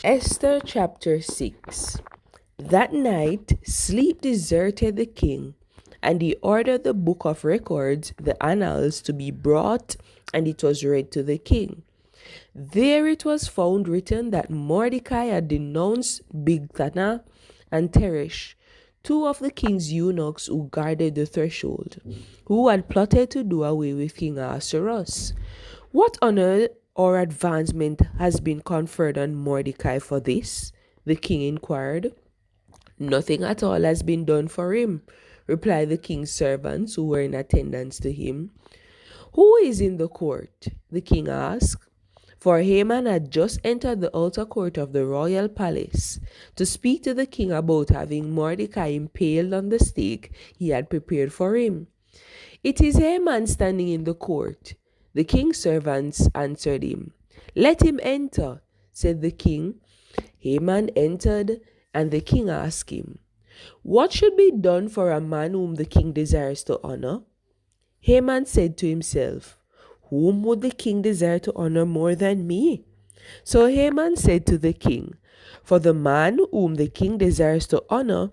Esther chapter 6. That night, sleep deserted the king, and he ordered the book of records, the annals, to be brought, and it was read to the king. There it was found written that Mordechai had denounced Bigthana and Teresh, two of the king's eunuchs who guarded the threshold, who had plotted to do away with King Ahasuerus. What honor or advancement has been conferred on Mordecai for this? The king inquired. Nothing at all has been done for him, replied the king's servants who were in attendance to him. Who is in the court? The king asked. For Haman had just entered the outer court of the royal palace to speak to the king about having Mordecai impaled on the stake he had prepared for him. It is Haman standing in the court. The king's servants answered him. Let him enter, said the king. Haman entered, and the king asked him, What should be done for a man whom the king desires to honor? Haman said to himself, Whom would the king desire to honor more than me? So Haman said to the king, For the man whom the king desires to honor,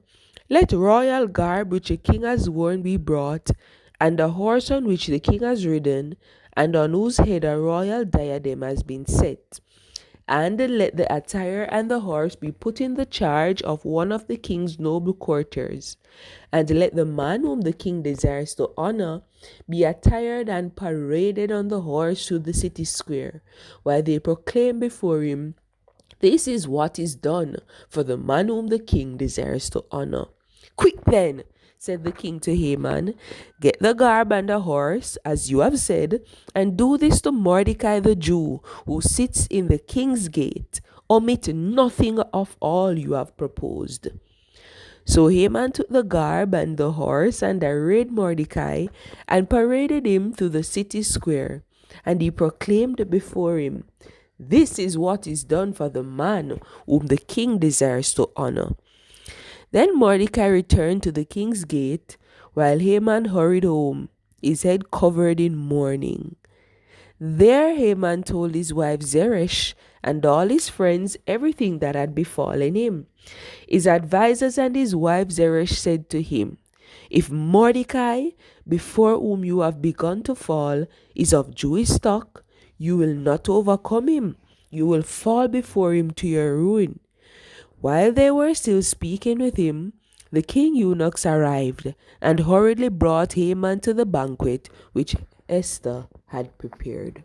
let royal garb which the king has worn be brought, and a horse on which the king has ridden, and on whose head a royal diadem has been set. And let the attire and the horse be put in the charge of one of the king's noble courtiers. And let the man whom the king desires to honor be attired and paraded on the horse through the city square, while they proclaim before him, This is what is done for the man whom the king desires to honor. Quick then, said the king to Haman, get the garb and the horse, as you have said, and do this to Mordecai the Jew, who sits in the king's gate. Omit nothing of all you have proposed. So Haman took the garb and the horse and arrayed Mordecai and paraded him through the city square. And he proclaimed before him, This is what is done for the man whom the king desires to honor. Then Mordecai returned to the king's gate, while Haman hurried home, his head covered in mourning. There Haman told his wife Zeresh and all his friends everything that had befallen him. His advisers and his wife Zeresh said to him, If Mordecai, before whom you have begun to fall, is of Jewish stock, you will not overcome him. You will fall before him to your ruin. While they were still speaking with him, the king eunuchs arrived and hurriedly brought Haman to the banquet which Esther had prepared.